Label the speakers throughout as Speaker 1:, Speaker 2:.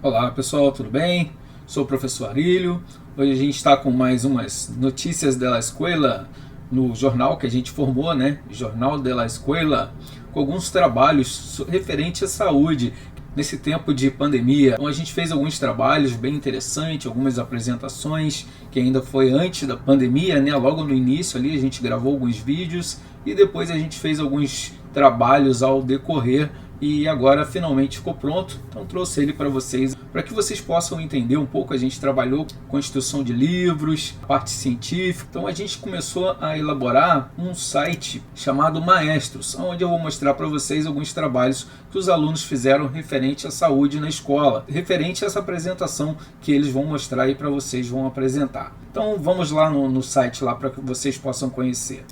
Speaker 1: Olá pessoal, tudo bem? Sou o professor Arílio. Hoje a gente está com mais umas notícias da escola no jornal que a gente formou, né? Jornal da Escola, com alguns trabalhos referentes à saúde nesse tempo de pandemia. Então a gente fez alguns trabalhos bem interessantes, algumas apresentações que ainda foi antes da pandemia, né? Logo no início ali a gente gravou alguns vídeos e depois a gente fez alguns trabalhos ao decorrer. E agora finalmente ficou pronto, então trouxe ele para vocês, para que vocês possam entender um pouco. A gente trabalhou com construção de livros, parte científica, então a gente começou a elaborar um site chamado Maestros, onde eu vou mostrar para vocês alguns trabalhos que os alunos fizeram referente à saúde na escola, referente a essa apresentação que eles vão mostrar aí para vocês, vão apresentar. Então vamos lá no site lá para que vocês possam conhecer.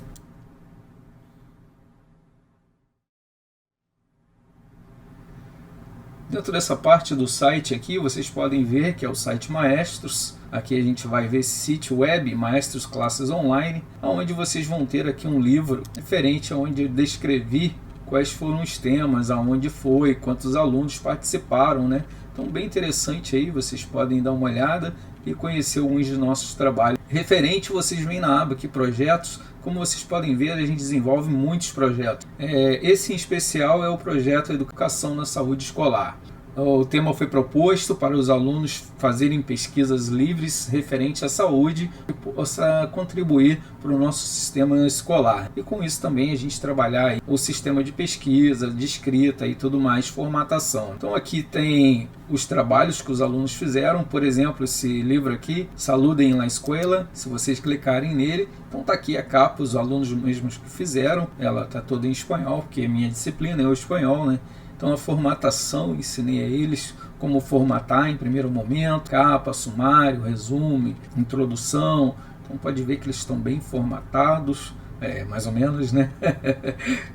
Speaker 1: Dentro dessa parte do site aqui, vocês podem ver que é o site Maestros. Aqui a gente vai ver esse sítio web, Maestros Classes Online, onde vocês vão ter aqui um livro referente a onde eu descrevi quais foram os temas, aonde foi, quantos alunos participaram, né? Então bem interessante aí, vocês podem dar uma olhada e conhecer alguns de nossos trabalhos. Referente, vocês vêm na aba aqui, projetos. Como vocês podem ver, a gente desenvolve muitos projetos. Esse em especial é o projeto Educação na Saúde Escolar. O tema foi proposto para os alunos fazerem pesquisas livres referente à saúde e possa contribuir para o nosso sistema escolar. E com isso também a gente trabalhar aí o sistema de pesquisa, de escrita e tudo mais, formatação. Então aqui tem os trabalhos que os alunos fizeram, por exemplo, esse livro aqui, Saludem na Escola. Se vocês clicarem nele, então está aqui a capa, os alunos mesmos que fizeram. Ela está toda em espanhol, porque a minha disciplina é o espanhol, né? Então a formatação, ensinei a eles como formatar em primeiro momento, capa, sumário, resumo, introdução. Então pode ver que eles estão bem formatados, mais ou menos, né?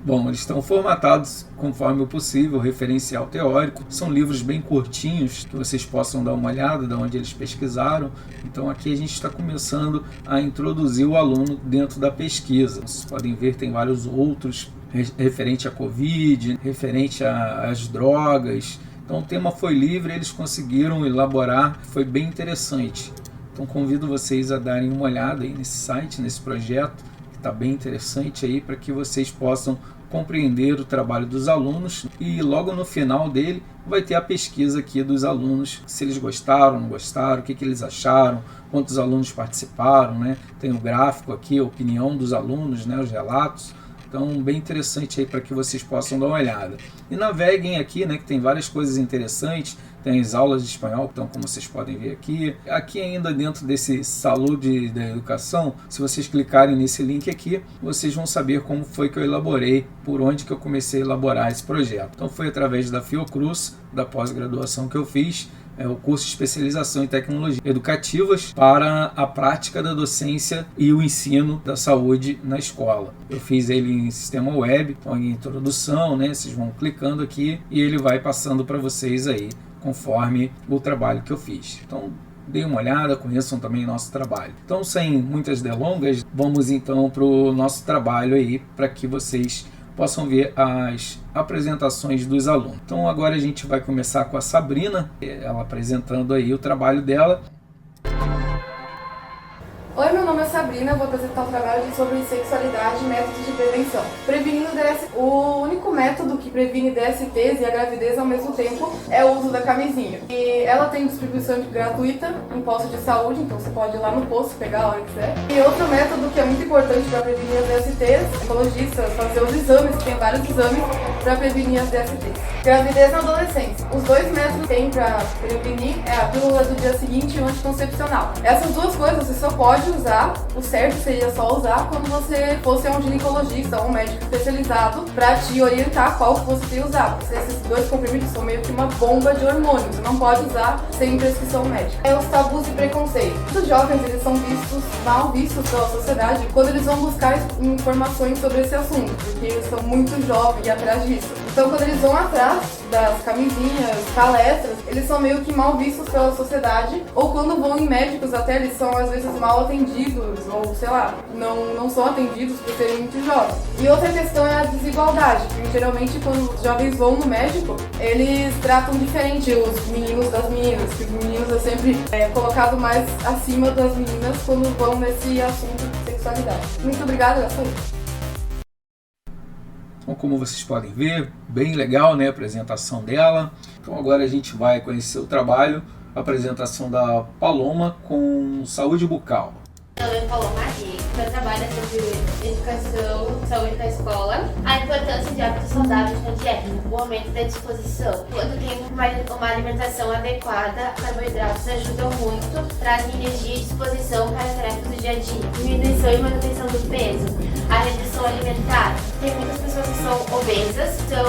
Speaker 1: Bom, eles estão formatados conforme o possível, referencial teórico. São livros bem curtinhos, que vocês possam dar uma olhada de onde eles pesquisaram. Então aqui a gente está começando a introduzir o aluno dentro da pesquisa. Vocês podem ver, tem vários outros referente à Covid, referente às drogas. Então o tema foi livre, eles conseguiram elaborar, foi bem interessante. Então convido vocês a darem uma olhada aí nesse site, nesse projeto, que está bem interessante aí, para que vocês possam compreender o trabalho dos alunos. E logo no final dele vai ter a pesquisa aqui dos alunos, se eles gostaram, não gostaram, o que eles acharam, quantos alunos participaram, né? Tem o gráfico aqui, a opinião dos alunos, né? Os relatos. Então, bem interessante aí para que vocês possam dar uma olhada. E naveguem aqui, né, que tem várias coisas interessantes. Tem as aulas de espanhol, então, como vocês podem ver aqui. Aqui ainda dentro desse Saúde da Educação, se vocês clicarem nesse link aqui, vocês vão saber como foi que eu elaborei, por onde que eu comecei a elaborar esse projeto. Então foi através da Fiocruz, da pós-graduação que eu fiz, o curso de especialização em tecnologias educativas para a prática da docência e o ensino da saúde na escola. Eu fiz ele em sistema web, então em introdução, né? Vocês vão clicando aqui e ele vai passando para vocês aí, conforme o trabalho que eu fiz. Então, deem uma olhada, conheçam também nosso trabalho. Então, sem muitas delongas, vamos então para o nosso trabalho aí, para que vocês possam ver as apresentações dos alunos. Então agora a gente vai começar com a Sabrina, ela apresentando aí o trabalho dela.
Speaker 2: Oi, meu nome é Sabrina, vou apresentar um trabalho sobre sexualidade e métodos de prevenção. Prevenindo DST. O único método que previne DSTs e a gravidez ao mesmo tempo é o uso da camisinha. E ela tem distribuição gratuita em postos de saúde, então você pode ir lá no posto pegar a hora que quiser. E outro método que é muito importante para prevenir as DSTs, ecologistas, fazer os exames, tem vários exames para prevenir as DSTs. Gravidez na adolescência. Os dois métodos que tem para prevenir é a pílula do dia seguinte e o anticoncepcional. Essas duas coisas você só pode usar, o certo seria só usar quando você fosse a um ginecologista ou um médico especializado para te orientar qual que você tem que usar. Porque esses dois comprimidos são meio que uma bomba de hormônio, você não pode usar sem prescrição médica. É os tabus e preconceitos. Os jovens, eles são mal vistos pela sociedade quando eles vão buscar informações sobre esse assunto, porque eles são muito jovens e atrás disso. Então, quando eles vão atrás das camisinhas, palestras, eles são meio que mal vistos pela sociedade, ou quando vão em médicos até, eles são às vezes mal atendidos, ou sei lá, não são atendidos por serem muito jovens. E outra questão é a desigualdade, porque geralmente quando os jovens vão no médico, eles tratam diferente os meninos das meninas, que os meninos é sempre colocado mais acima das meninas quando vão nesse assunto de sexualidade. Muito obrigada, Gastão.
Speaker 1: Então, como vocês podem ver, bem legal, né, a apresentação dela. Então agora a gente vai conhecer o trabalho, a apresentação da Paloma com saúde bucal.
Speaker 3: Meu nome é Paloma e meu trabalho é sobre educação, saúde na escola, a importância de hábitos saudáveis na dieta, o aumento da disposição. Quando tem uma alimentação adequada, carboidratos ajudam muito, trazem energia e disposição para as tarefas do dia a dia. Diminuição e manutenção do peso, a redução alimentar. Tem muitas pessoas que são obesas, então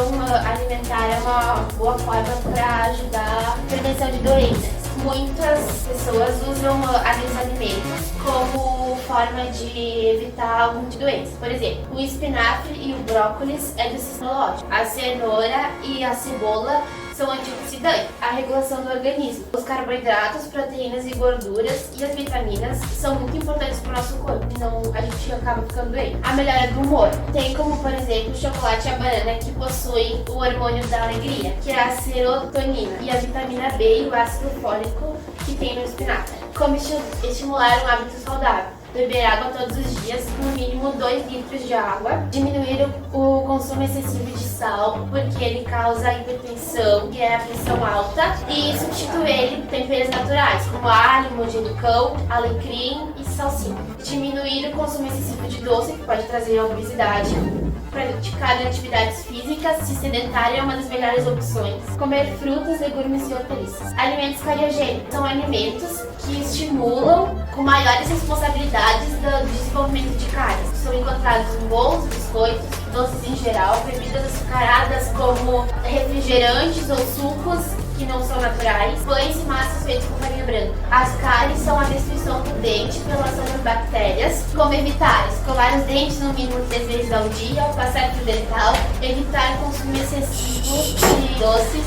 Speaker 3: alimentar é uma boa forma para ajudar a prevenção de doenças. Muitas pessoas usam aqueles alimentos como forma de evitar algum tipo de doença. Por exemplo, o espinafre e o brócolis é do sistema lógico. A cenoura e a cebola são antioxidantes, a regulação do organismo. Os carboidratos, proteínas e gorduras e as vitaminas são muito importantes para o nosso corpo, senão a gente acaba ficando doente. A melhora do humor tem como, por exemplo, o chocolate e a banana, que possuem o hormônio da alegria, que é a serotonina, e a vitamina B e o ácido fólico que tem no espinafre. Como estimular um hábito saudável? Beber água todos os dias, no mínimo 2 litros de água. Diminuir o consumo excessivo de sal, porque ele causa hipertensão, que é a pressão alta. E substituir ele por temperos naturais, como alho, manjericão, alecrim e salsinha. Diminuir o consumo excessivo de doce, que pode trazer a obesidade. Praticar atividades físicas, se sedentária é uma das melhores opções. Comer frutas, legumes e hortaliças. Alimentos cariogênicos são alimentos que estimulam com maiores responsabilidades do desenvolvimento de cáries. São encontrados em bolos, biscoitos, doces em geral, bebidas açucaradas como refrigerantes ou sucos que não são naturais, pães e massas feitos com farinha branca. As cáries são a destruição do dente pela ação das bactérias. Como evitar? Escovar os dentes no mínimo 3 vezes ao dia, passar fio dental, evitar consumo excessivo de doces,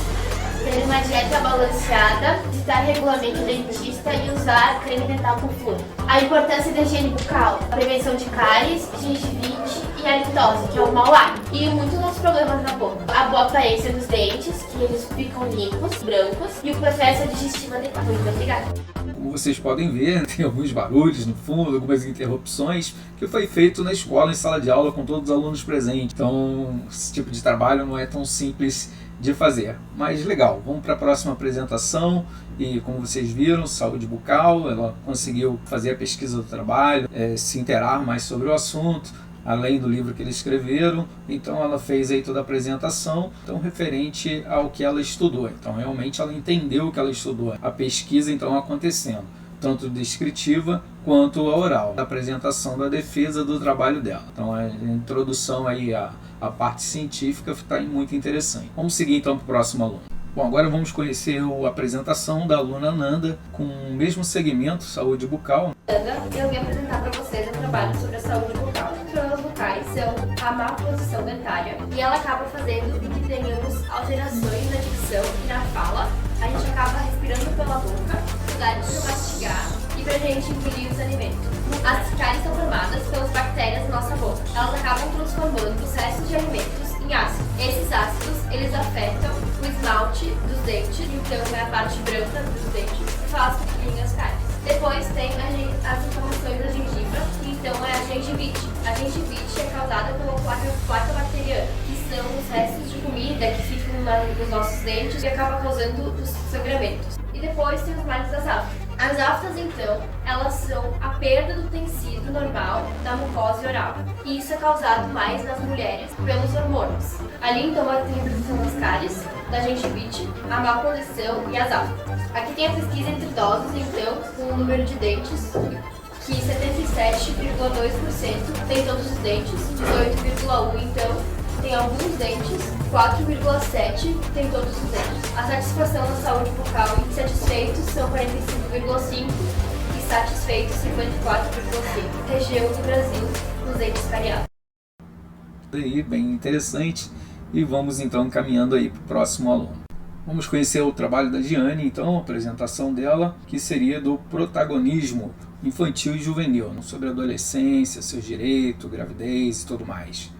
Speaker 3: ter uma dieta balanceada, visitar regularmente o dentista e usar creme dental com flúor. A importância da higiene bucal, a prevenção de cáries, gengivite e halitose, que é o mau hálito, e muitos outros problemas na boca. A boa aparência dos dentes, que eles ficam limpos, brancos, e o processo digestivo adequado. Muito obrigada.
Speaker 1: Como vocês podem ver, tem alguns barulhos no fundo, algumas interrupções, que foi feito na escola, em sala de aula, com todos os alunos presentes. Então, esse tipo de trabalho não é tão simples de fazer, mas legal. Vamos para a próxima apresentação. E como vocês viram, saúde bucal, ela conseguiu fazer a pesquisa do trabalho, se inteirar mais sobre o assunto, além do livro que eles escreveram. Então ela fez aí toda a apresentação, então referente ao que ela estudou. Então realmente ela entendeu o que ela estudou, a pesquisa então acontecendo, tanto descritiva quanto a oral, a apresentação da defesa do trabalho dela. Então a introdução aí à parte científica está muito interessante. Vamos seguir então para o próximo aluno. Bom, agora vamos conhecer a apresentação da aluna Nanda com o mesmo segmento, saúde bucal.
Speaker 3: Eu vim apresentar para vocês um trabalho sobre a saúde bucal. Os problemas bucais são a má posição dentária e ela acaba fazendo com que tenhamos alterações na dicção e na fala. A gente acaba respirando pela boca, dificuldade de mastigar e pra gente ingerir os alimentos. As cáries são formadas pelas bactérias na nossa boca. Elas acabam transformando os restos de alimentos em ácido. Esses ácidos, eles afetam o esmalte dos dentes, então é a parte branca dos dentes, e faz com que as cáries. Depois tem as inflamações da gengiva, que então é a gengivite. A gengivite é causada pela placa bacteriana, que são os restos de comida que ficam nos nossos dentes e acaba causando os sangramentos. E depois tem os males das aftas. As aftas, então, elas são a perda do tecido normal da mucosa oral. E isso é causado mais nas mulheres pelos hormônios. Ali, então, tem a representação das cáries, da gengivite, a má posição e as aftas. Aqui tem a pesquisa entre idosos, então, com o número de dentes, que 77,2% tem todos os dentes, 18,1% então tem alguns dentes, 4,7% tem todos os dentes. A satisfação na saúde bucal e insatisfeitos são 45,5% e satisfeitos 54,5%. Região do Brasil nos dentes cariados.
Speaker 1: Daí, bem interessante. E vamos então caminhando aí para o próximo aluno. Vamos conhecer o trabalho da Giane, então, a apresentação dela, que seria do protagonismo infantil e juvenil, sobre a adolescência, seus direitos, gravidez e tudo mais.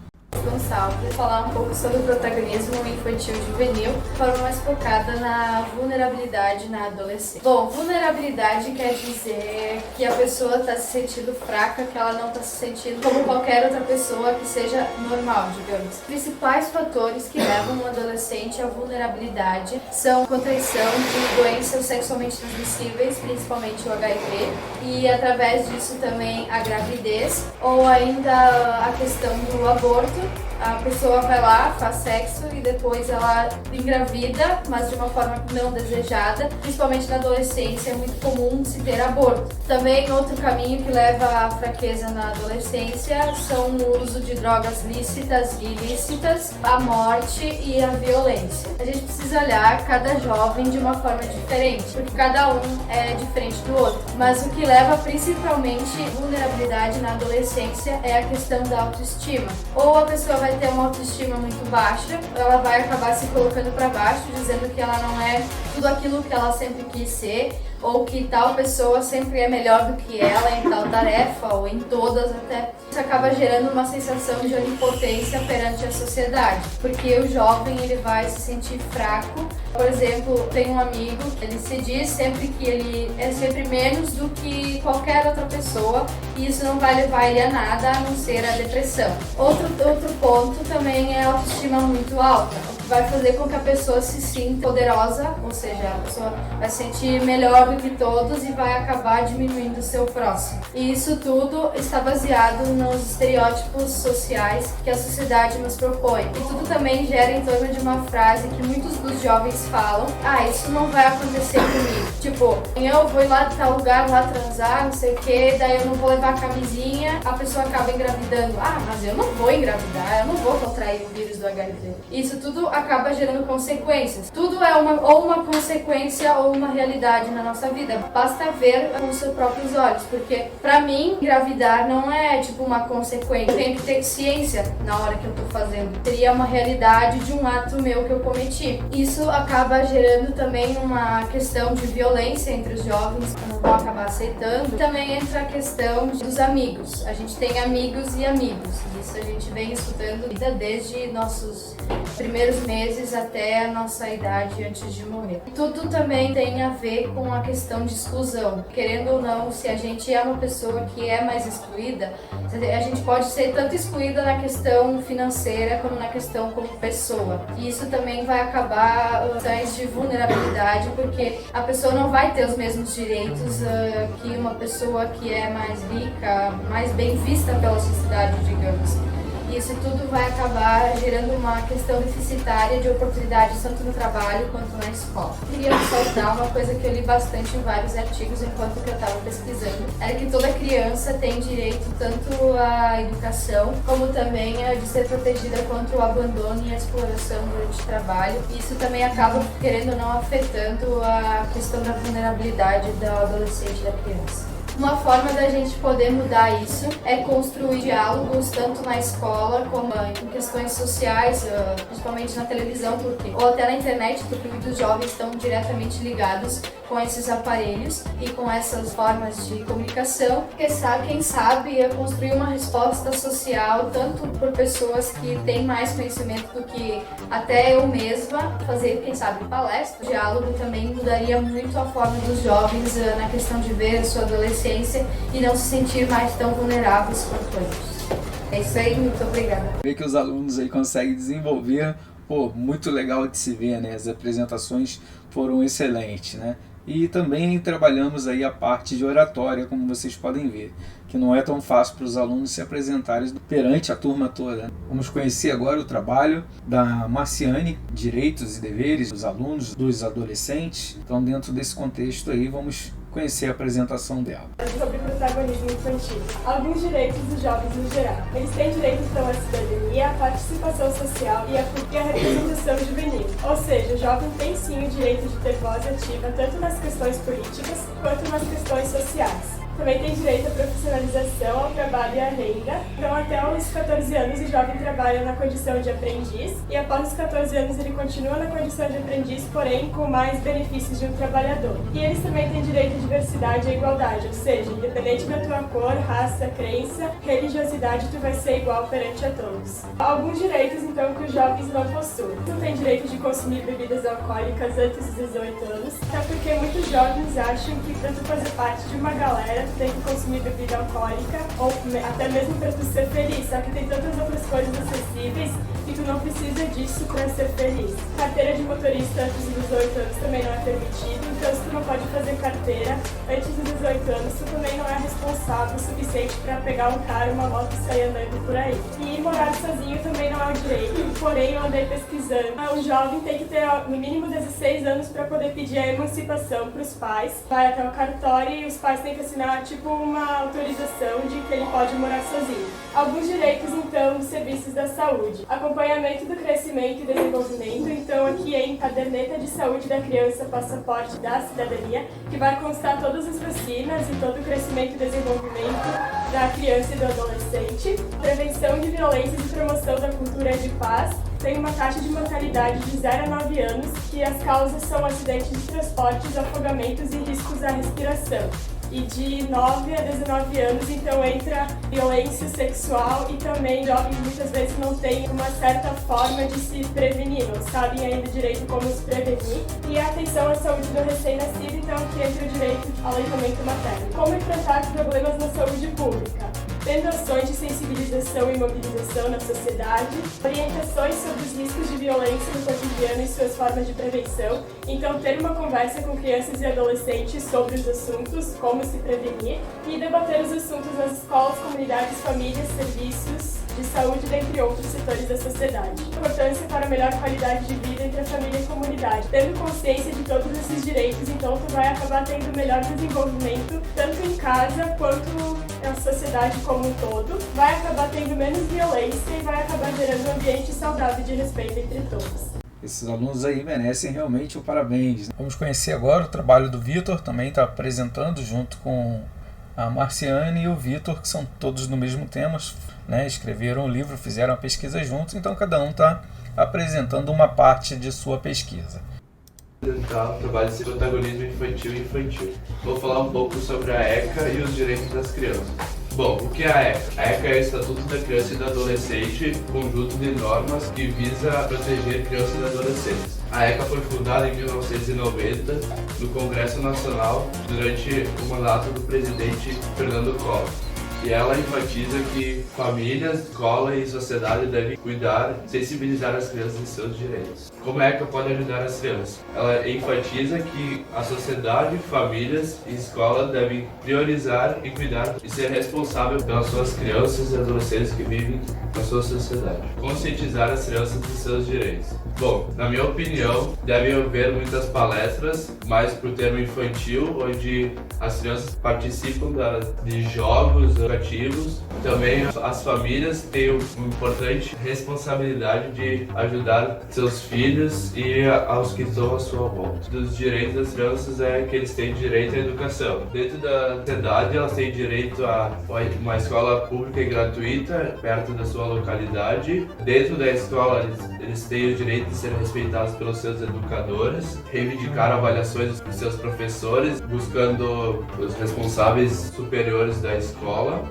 Speaker 2: Gonçalves, falar um pouco sobre o protagonismo infantil e juvenil, de forma mais focada na vulnerabilidade na adolescência. Bom, vulnerabilidade quer dizer que a pessoa está se sentindo fraca, que ela não está se sentindo como qualquer outra pessoa que seja normal, digamos. Os principais fatores que levam um adolescente à vulnerabilidade são contraição de doenças sexualmente transmissíveis, principalmente o HIV, e através disso também a gravidez, ou ainda a questão do aborto. A pessoa vai lá, faz sexo e depois ela engravida, mas de uma forma não desejada. Principalmente na adolescência é muito comum se ter aborto. Também outro caminho que leva à fraqueza na adolescência são o uso de drogas lícitas e ilícitas, a morte e a violência. A gente precisa olhar cada jovem de uma forma diferente, porque cada um é diferente do outro. Mas o que leva principalmente vulnerabilidade na adolescência é a questão da autoestima. Ou a pessoa vai ter uma autoestima muito baixa, ela vai acabar se colocando para baixo, dizendo que ela não é tudo aquilo que ela sempre quis ser, ou que tal pessoa sempre é melhor do que ela em tal tarefa, ou em todas até. Isso acaba gerando uma sensação de onipotência perante a sociedade, porque o jovem ele vai se sentir fraco. Por exemplo, tem um amigo, ele se diz sempre que ele é sempre menos do que qualquer outra pessoa, e isso não vai levar ele a nada, a não ser a depressão. Outro ponto também é a autoestima muito alta, o que vai fazer com que a pessoa se sinta poderosa, ou seja, a pessoa vai se sentir melhor do que todos e vai acabar diminuindo o seu próximo. E isso tudo está baseado nos estereótipos sociais que a sociedade nos propõe. E tudo também gera em torno de uma frase que muitos dos jovens falam: isso não vai acontecer comigo. Tipo, eu vou ir lá de tal lugar, lá transar, não sei o que, daí eu não vou levar a camisinha, a pessoa acaba engravidando. Mas eu não vou engravidar, eu não vou contrair o vírus do HIV. Isso tudo acaba gerando consequências. Tudo é uma consequência ou uma realidade na nossa vida. Basta ver com os seus próprios olhos, porque pra mim, engravidar não é tipo uma consequência. Eu tenho que ter ciência na hora que eu tô fazendo. Seria uma realidade de um ato meu que eu cometi. Isso acaba gerando também uma questão de violência entre os jovens, que não vão acabar aceitando. Também entra a questão dos amigos. A gente tem amigos e amigos. Isso a gente vem escutando desde nossos primeiros meses até a nossa idade antes de morrer. Tudo também tem a ver com a questão de exclusão. Querendo ou não, se a gente é uma pessoa que é mais excluída, a gente pode ser tanto excluída na questão financeira como na questão como pessoa. E isso também vai acabar questões de vulnerabilidade, porque a pessoa não vai ter os mesmos direitos que uma pessoa que é mais rica, mais bem vista pela sociedade, digamos. Isso tudo vai acabar gerando uma questão deficitária de oportunidades tanto no trabalho quanto na escola. Queria ressaltar uma coisa que eu li bastante em vários artigos enquanto que eu estava pesquisando, era que toda criança tem direito tanto à educação como também de ser protegida contra o abandono e a exploração durante o trabalho. Isso também acaba, querendo ou não, afetando a questão da vulnerabilidade do adolescente e da criança.
Speaker 4: Uma forma da gente poder mudar isso é construir diálogos tanto na escola como em questões sociais, principalmente na televisão, ou até na internet, porque muitos jovens estão diretamente ligados com esses aparelhos e com essas formas de comunicação. Quem sabe construir uma resposta social tanto por pessoas que têm mais conhecimento do que até eu mesma, fazer, quem sabe, palestra. O diálogo também mudaria muito a forma dos jovens na questão de ver a sua adolescência e não se sentir mais tão vulneráveis quanto antes. É isso aí, muito obrigada.
Speaker 1: Ver que os alunos aí conseguem desenvolver, muito legal de se ver, né? As apresentações foram excelentes, né? E também trabalhamos aí a parte de oratória, como vocês podem ver, que não é tão fácil para os alunos se apresentarem perante a turma toda. Vamos conhecer agora o trabalho da Marciane, Direitos e Deveres dos alunos, dos adolescentes. Então, dentro desse contexto aí, vamos conhecer a apresentação dela.
Speaker 5: Sobre protagonismo infantil. Alguns direitos dos jovens no geral. Eles têm direito então à cidadania, à participação social e à representação juvenil. Ou seja, o jovem tem sim o direito de ter voz ativa tanto nas questões políticas quanto nas questões sociais. Também tem direito à profissionalização, ao trabalho e à renda. Então, até os 14 anos, o jovem trabalha na condição de aprendiz e após os 14 anos ele continua na condição de aprendiz, porém com mais benefícios de um trabalhador. E eles também têm direito à diversidade e à igualdade, ou seja, independente da tua cor, raça, crença, religiosidade, tu vai ser igual perante a todos. Alguns direitos, então, que os jovens não possuem. Não tem direito de consumir bebidas alcoólicas antes dos 18 anos, até porque muitos jovens acham que tanto fazer parte de uma galera tu tem que consumir bebida alcoólica ou até mesmo para tu ser feliz, só que tem tantas outras coisas acessíveis e tu não precisa disso para ser feliz. Carteira de motorista antes dos 18 anos também não é permitido, então se tu não pode fazer carteira antes dos 18 anos, tu também não é responsável o suficiente para pegar um carro, uma moto e sair andando por aí. E morar sozinho também não é um direito, porém eu andei pesquisando. O jovem tem que ter no mínimo 16 anos para poder pedir a emancipação para os pais. Vai até o cartório e os pais têm que assinar tipo uma autorização de que ele pode morar sozinho. Alguns direitos, então, dos serviços da saúde. Acompanhamento do crescimento e desenvolvimento. Então, aqui em caderneta de saúde da criança, passaporte da cidadania, que vai constar todas as vacinas e todo o crescimento e desenvolvimento da criança e do adolescente. Prevenção de violências e promoção da cultura de paz. Tem uma taxa de mortalidade de 0 a 9 anos, que as causas são acidentes de transportes, afogamentos e riscos à respiração. E de 9 a 19 anos, então, entra violência sexual e também jovens muitas vezes não têm uma certa forma de se prevenir, não sabem ainda direito como se prevenir. E a atenção à saúde do recém-nascido, então, que entra o direito ao aleitamento materno. Como enfrentar problemas na saúde pública? Tendo ações de sensibilização e mobilização na sociedade, orientações sobre os riscos de violência no cotidiano e suas formas de prevenção. Então, ter uma conversa com crianças e adolescentes sobre os assuntos, como se prevenir, e debater os assuntos nas escolas, comunidades, famílias, serviços de saúde, dentre outros setores da sociedade. Importância para a melhor qualidade de vida entre a família e a comunidade. Tendo consciência de todos esses direitos, então tu vai acabar tendo melhor desenvolvimento, tanto em casa quanto na sociedade como um todo. Vai acabar tendo menos violência e vai acabar gerando um ambiente saudável de respeito entre todos.
Speaker 1: Esses alunos aí merecem realmente o parabéns. Vamos conhecer agora o trabalho do Vitor, também está apresentando junto com a Marciane e o Vitor, que são todos no mesmo tema, né? Escreveram o livro, fizeram a pesquisa juntos, então cada um está apresentando uma parte de sua pesquisa.
Speaker 6: Apresentar o trabalho de protagonismo infantil. Vou falar um pouco sobre a ECA e os direitos das crianças. Bom, o que é a ECA? A ECA é o Estatuto da Criança e do Adolescente, conjunto de normas que visa proteger crianças e adolescentes. A ECA foi fundada em 1990 no Congresso Nacional durante o mandato do presidente Fernando Collor. E ela enfatiza que famílias, escola e sociedade devem cuidar, sensibilizar as crianças em seus direitos. Como a ECA pode ajudar as crianças? Ela enfatiza que a sociedade, famílias e escola devem priorizar e cuidar e ser responsável pelas suas crianças e adolescentes que vivem na sua sociedade. Conscientizar as crianças de seus direitos. Bom, na minha opinião, deve haver muitas palestras mais para o termo infantil, onde as crianças participam de jogos educativos. Também as famílias têm uma importante responsabilidade de ajudar seus filhos e aos que estão à sua volta. Dos direitos das crianças é que eles têm direito à educação. Dentro da sociedade, elas têm direito a uma escola pública e gratuita perto da sua localidade. Dentro da escola, eles têm o direito de ser respeitados pelos seus educadores, reivindicar avaliações dos seus professores, buscando os responsáveis superiores da escola.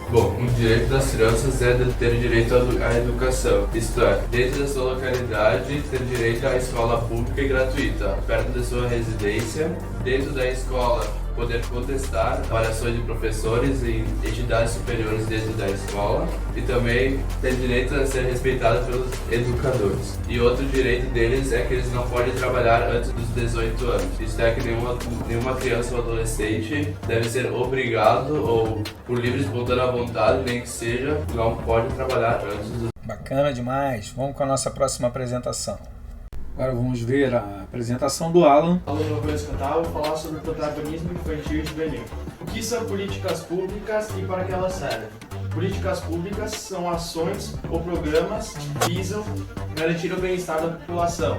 Speaker 6: Bom, o direito das crianças é de ter direito à educação, isto é, dentro da sua localidade, ter direito à escola pública e gratuita, perto da sua residência, dentro da escola, poder contestar avaliações de professores e entidades superiores dentro da escola e também ter direito a ser respeitado pelos educadores. E outro direito deles é que eles não podem trabalhar antes dos 18 anos. Isso é que nenhuma criança ou adolescente deve ser obrigado ou por livre e espontânea vontade, nem que seja, não pode trabalhar antes dos...
Speaker 1: Bacana demais. Vamos com a nossa próxima apresentação. Agora vamos ver a apresentação do Alan.
Speaker 7: Alô, eu vou escutar, vou falar sobre o protagonismo infantil e juvenil. O que são políticas públicas e para que elas servem? Políticas públicas são ações ou programas que visam garantir o bem-estar da população,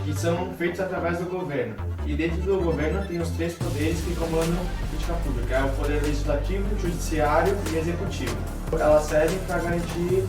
Speaker 7: que são feitos através do governo. E dentro do governo tem os 3 poderes que comandam a política pública, é o poder legislativo, judiciário e executivo. Elas servem para garantir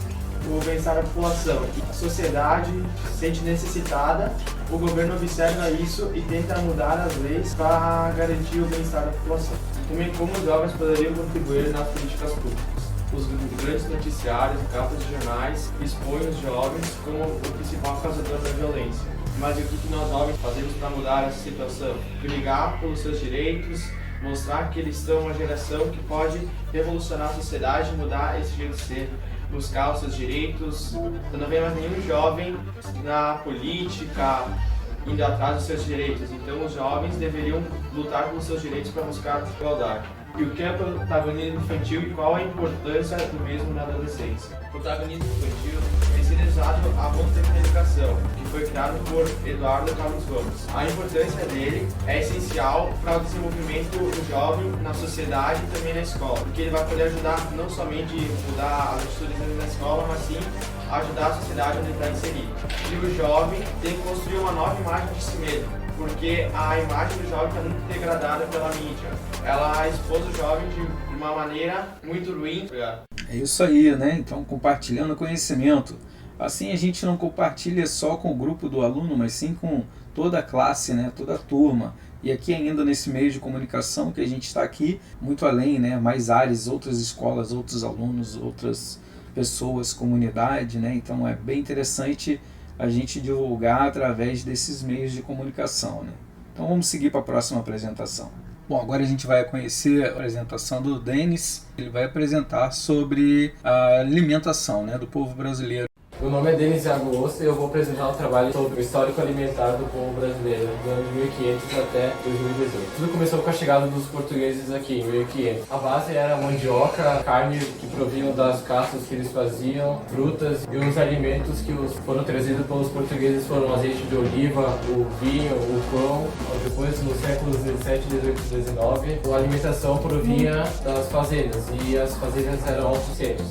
Speaker 7: o bem-estar da população. A sociedade se sente necessitada, o governo observa isso e tenta mudar as leis para garantir o bem-estar da população. Também como os jovens poderiam contribuir nas políticas públicas. Os grandes noticiários e capas de jornais expõem os jovens como o principal causador da violência. Mas o que nós jovens fazemos para mudar essa situação? Brigar pelos seus direitos, mostrar que eles são uma geração que pode revolucionar a sociedade e mudar esse jeito de ser. Buscar os seus direitos. Eu não vejo mais nenhum jovem na política indo atrás dos seus direitos. Então os jovens deveriam lutar pelos seus direitos para buscar a igualdade. E o que é protagonismo infantil e qual a importância do mesmo na adolescência? O protagonismo infantil tem sido usado há muito tempo na educação, que foi criado por Eduardo Carlos Gomes. A importância dele é essencial para o desenvolvimento do jovem na sociedade e também na escola, porque ele vai poder ajudar não somente a mudar as atitudes na escola, mas sim ajudar a sociedade onde ele está inserido. E o jovem tem que construir uma nova imagem de si mesmo, porque a imagem do jovem está muito degradada pela mídia. Ela expôs o jovem de uma maneira muito ruim.
Speaker 1: É isso aí, né? Então, compartilhando conhecimento. Assim, a gente não compartilha só com o grupo do aluno, mas sim com toda a classe, né? Toda a turma. E aqui ainda nesse meio de comunicação que a gente está aqui, muito além, né? Mais áreas, outras escolas, outros alunos, outras pessoas, comunidade, né? Então, é bem interessante a gente divulgar através desses meios de comunicação, né? Então vamos seguir para a próxima apresentação. Bom, agora a gente vai conhecer a apresentação do Denis. Ele vai apresentar sobre a alimentação, né, do povo brasileiro.
Speaker 8: Meu nome é Denis Iago Osso e eu vou apresentar um trabalho sobre o histórico alimentar do povo brasileiro, dos anos 1500 até 2018. Tudo começou com a chegada dos portugueses aqui, em 1500. A base era mandioca, carne que provinham das caças que eles faziam, frutas e os alimentos que foram trazidos pelos portugueses foram o azeite de oliva, o vinho, o pão. Depois, nos séculos 17, 18 e 19, a alimentação provinha das fazendas e as fazendas eram autossuficientes,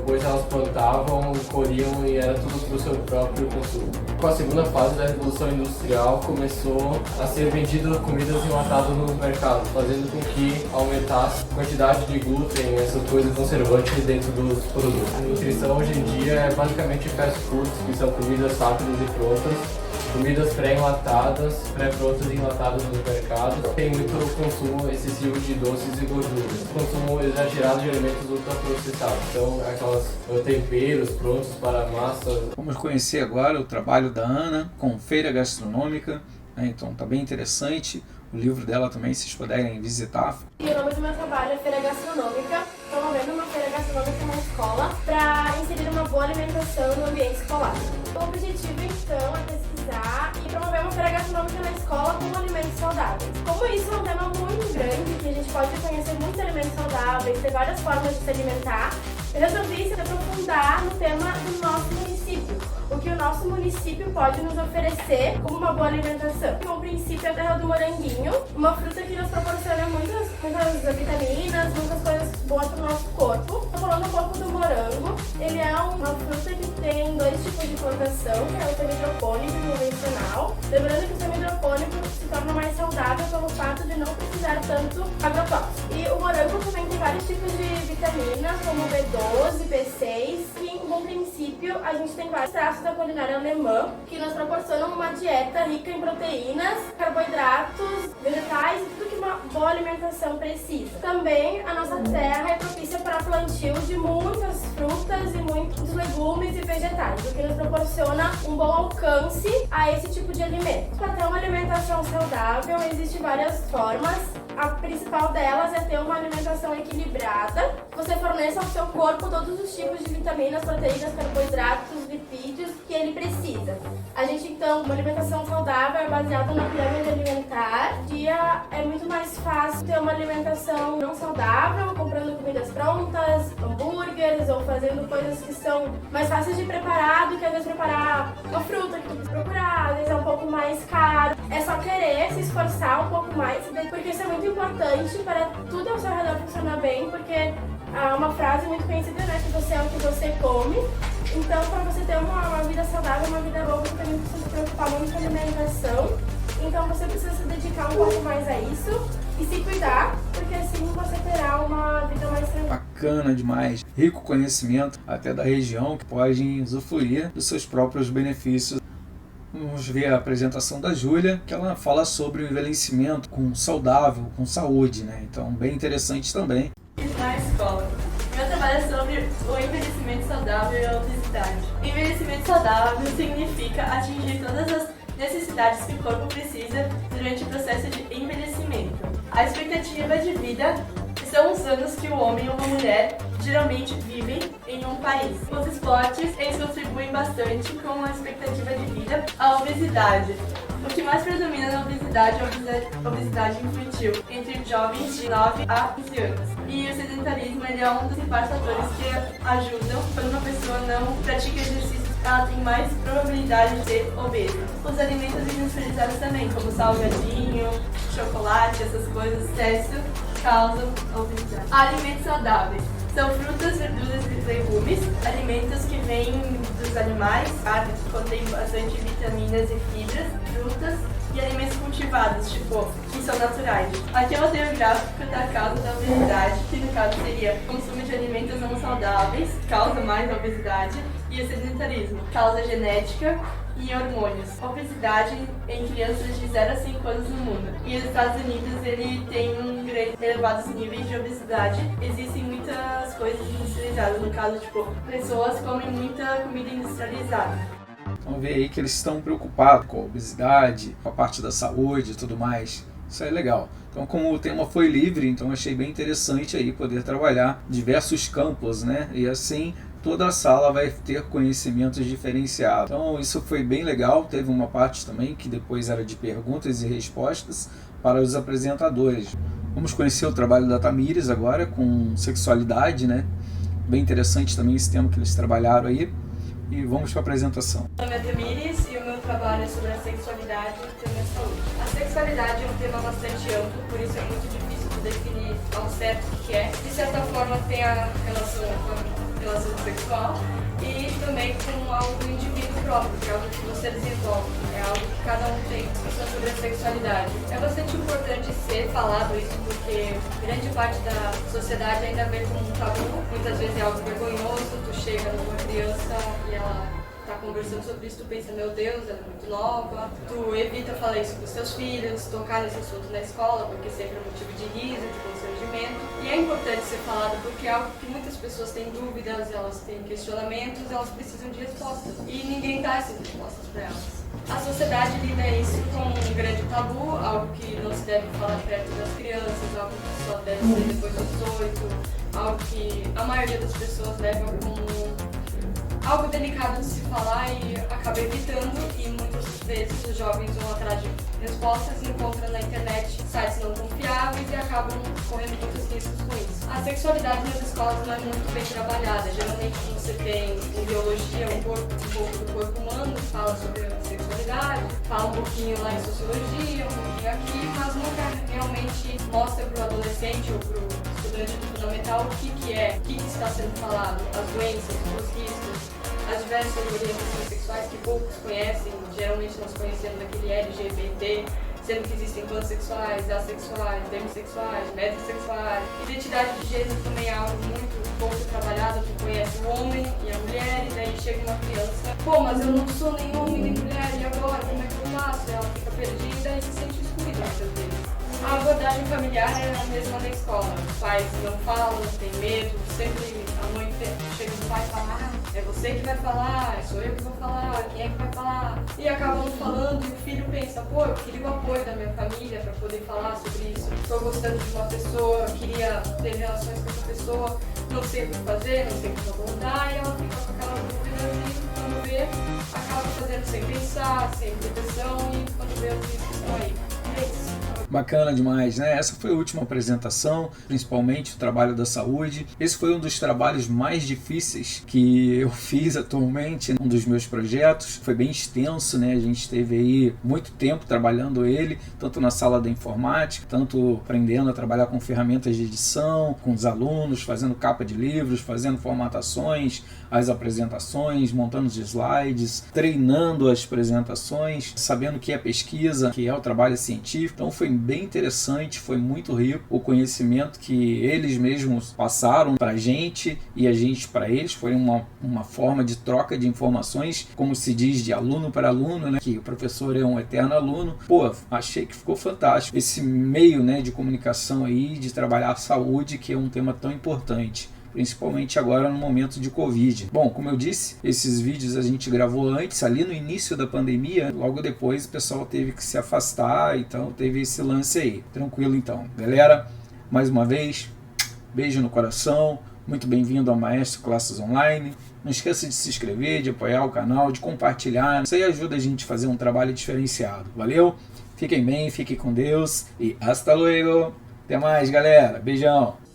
Speaker 8: pois elas plantavam, colhiam e era tudo para o seu próprio consumo. Com a segunda fase da Revolução Industrial, começou a ser vendido comidas enlatadas no mercado, fazendo com que aumentasse a quantidade de glúten, essas coisas conservantes dentro dos produtos. A nutrição hoje em dia é basicamente fast foods, que são comidas rápidas e prontas, comidas pré-enlatadas, pré-prontas e enlatadas nos mercados. Tem muito consumo excessivo de doces e gorduras. Consumo exagerado de alimentos ultraprocessados. Então, aquelas temperos prontos para massa.
Speaker 1: Vamos conhecer agora o trabalho da Ana com Feira Gastronômica, né? Então, tá bem interessante. O livro dela também, se vocês puderem visitar.
Speaker 9: E o nome do meu trabalho é Feira Gastronômica, promovendo uma feira gastronômica na escola para inserir uma boa alimentação no ambiente escolar. O objetivo, então, é pesquisar e promover uma feira gastronômica na escola com alimentos saudáveis. Como isso é um tema muito grande, que a gente pode conhecer muitos alimentos saudáveis, ter várias formas de se alimentar, eu resolvi se aprofundar no tema do nosso município. o que o nosso município pode nos oferecer como uma boa alimentação. O princípio é a terra do moranguinho, uma fruta que nos proporciona muitas vitaminas, muitas coisas boas para o nosso corpo. Tô falando um pouco do morango. Ele é uma fruta que tem 2 tipos de plantação, que é o semi-hidropônico e o convencional. Lembrando que o semi-hidropônico se torna mais saudável pelo fato de não precisar tanto agrotóxico. E o morango também tem vários tipos de vitaminas, como B12, B6, e em bom princípio a gente tem vários traços da culinária alemã que nos proporcionam uma dieta rica em proteínas, carboidratos, vegetais e tudo que uma boa alimentação precisa. Também a nossa terra é propícia para plantio de muitas frutas e muitos legumes e vegetais, o que nos proporciona um bom alcance a esse tipo de alimento. Para ter uma alimentação saudável existem várias formas. A principal delas é ter uma alimentação equilibrada. Você forneça ao seu corpo todos os tipos de vitaminas, proteínas, carboidratos, lipídios que ele precisa. A gente, então, uma alimentação saudável é baseada na pirâmide alimentar. É muito mais fácil ter uma alimentação não saudável, comprando comidas prontas, hambúrgueres ou fazendo coisas que são mais fáceis de preparar do que às vezes preparar uma fruta que tu precisa procurar, às vezes é um pouco mais caro. É só querer se esforçar um pouco mais, porque isso é muito importante para tudo ao seu redor funcionar bem, porque há uma frase muito conhecida, né, que você é o que você come. Então, para você ter uma vida saudável, uma vida boa, você também precisa se preocupar muito com a alimentação. Então, você precisa se dedicar um pouco mais a isso e se cuidar, porque assim você terá uma vida mais tranquila.
Speaker 1: Bacana demais. Rico conhecimento até da região que podem usufruir dos seus próprios benefícios. Vamos ver a apresentação da Júlia, que ela fala sobre o envelhecimento saudável, com saúde, né? Então, bem interessante também.
Speaker 10: Na escola. Meu trabalho é sobre o envelhecimento saudável e a obesidade. Envelhecimento saudável significa atingir todas as necessidades que o corpo precisa durante o processo de envelhecimento. A expectativa de vida são os anos que o homem ou a mulher geralmente vivem em um país. Os esportes, eles contribuem bastante com a expectativa de vida. A obesidade. O que mais predomina na obesidade é a obesidade infantil, entre jovens de 9 a 15 anos. E o sedentarismo ele é um dos principais fatores que ajudam quando uma pessoa não pratica exercícios, ela tem mais probabilidade de ser obesa. Os alimentos industrializados também, como salgadinho, chocolate, essas coisas, excesso, causam obesidade. Alimentos saudáveis. São frutas, verduras e legumes, alimentos que vêm dos animais, carne que contém bastante vitaminas e fibras, frutas e alimentos cultivados, que são naturais. Aqui eu tenho o gráfico da causa da obesidade, que no caso seria o consumo de alimentos não saudáveis, causa mais obesidade, e o sedentarismo, causa genética e hormônios. Obesidade em crianças de 0 a 5 anos no mundo. E os Estados Unidos ele tem elevados níveis de obesidade. Existem muitas coisas industrializadas, no caso, pessoas comem muita comida industrializada.
Speaker 1: Então vê aí que eles estão preocupados com a obesidade, com a parte da saúde e tudo mais. Isso é legal. Então, como o tema foi livre, então achei bem interessante aí poder trabalhar diversos campos, né? E assim toda a sala vai ter conhecimentos diferenciados. Então isso foi bem legal. Teve uma parte também que depois era de perguntas e respostas para os apresentadores. Vamos conhecer o trabalho da Tamires agora com sexualidade, né? Bem interessante também esse tema que eles trabalharam aí. E vamos para a apresentação.
Speaker 10: Meu nome é Tamires e o meu trabalho é sobre a sexualidade e a saúde. A sexualidade é um tema bastante amplo, por isso é muito difícil de definir ao certo o que é. De certa forma tem a relação sexual e também com algo do indivíduo próprio, que é algo que você desenvolve, é algo que cada um tem sobre a sexualidade. É bastante importante ser falado isso porque grande parte da sociedade ainda vê como um tabu, muitas vezes é algo vergonhoso, tu chega numa criança e ela tá conversando sobre isso, tu pensa, meu Deus, ela é muito nova, tu evita falar isso com os teus filhos, tocar nesse assunto na escola, porque sempre é motivo de riso, de constrangimento. E é importante ser falado porque é algo que muitas pessoas têm dúvidas, elas têm questionamentos, elas precisam de respostas. E ninguém dá essas respostas para elas. A sociedade lida isso como um grande tabu, algo que não se deve falar perto das crianças, algo que só deve ser depois dos 18, algo que a maioria das pessoas leva como algo delicado de se falar e acaba evitando, e muitas vezes os jovens vão atrás de respostas e encontram na internet sites não confiáveis e acabam correndo muitos riscos com isso. A sexualidade nas escolas não é muito bem trabalhada. Geralmente você tem em biologia um pouco do corpo humano, fala sobre a sexualidade, fala um pouquinho lá em sociologia, um pouquinho aqui, mas nunca realmente mostra para o adolescente ou para o estudante fundamental o que é, o que está sendo falado, as doenças, os riscos, as diversas orientações sexuais que poucos conhecem, geralmente nós conhecemos aquele LGBT, sendo que existem pansexuais, assexuais, demissexuais, metrosexuais. Identidade de gênero também é algo muito pouco trabalhado, que conhece o homem e a mulher, e daí chega uma criança, pô, mas eu não sou nem homem nem mulher, e agora, como é que eu faço? Ela fica perdida e se sente excluída muitas vezes. A abordagem familiar é a mesma da escola. Os pais não falam, têm medo, sempre a mãe chega no pai e fala, é você que vai falar, sou eu que vou falar, quem é que vai falar? E acabam não falando e o filho pensa, pô, eu queria o apoio da minha família para poder falar sobre isso. Estou gostando de uma pessoa, queria ter relações com essa pessoa, não sei o que fazer, não sei como abordar, e ela fica com aquela dúvida e quando vê, acaba fazendo sem pensar, sem proteção e quando vê os riscos estão aí. É isso.
Speaker 1: Bacana demais, né? Essa foi a última apresentação, principalmente o trabalho da saúde. Esse foi um dos trabalhos mais difíceis que eu fiz atualmente, um dos meus projetos. Foi bem extenso, né? A gente teve aí muito tempo trabalhando ele, tanto na sala da informática, tanto aprendendo a trabalhar com ferramentas de edição, com os alunos, fazendo capa de livros, fazendo formatações, as apresentações, montando os slides, treinando as apresentações, sabendo o que é pesquisa, que é o trabalho científico. Então foi bem interessante, foi muito rico o conhecimento que eles mesmos passaram para a gente e a gente para eles. Foi uma forma de troca de informações, como se diz, de aluno para aluno, né? Que o professor é um eterno aluno. Pô, achei que ficou fantástico esse meio, né, de comunicação aí, de trabalhar a saúde, que é um tema tão importante, principalmente agora no momento de Covid. Bom, como eu disse, esses vídeos a gente gravou antes, ali no início da pandemia, logo depois o pessoal teve que se afastar, então teve esse lance aí. Tranquilo então. Galera, mais uma vez, beijo no coração, muito bem-vindo ao Maestro Classes Online. Não esqueça de se inscrever, de apoiar o canal, de compartilhar, isso aí ajuda a gente a fazer um trabalho diferenciado. Valeu? Fiquem bem, fiquem com Deus e hasta luego! Até mais, galera. Beijão!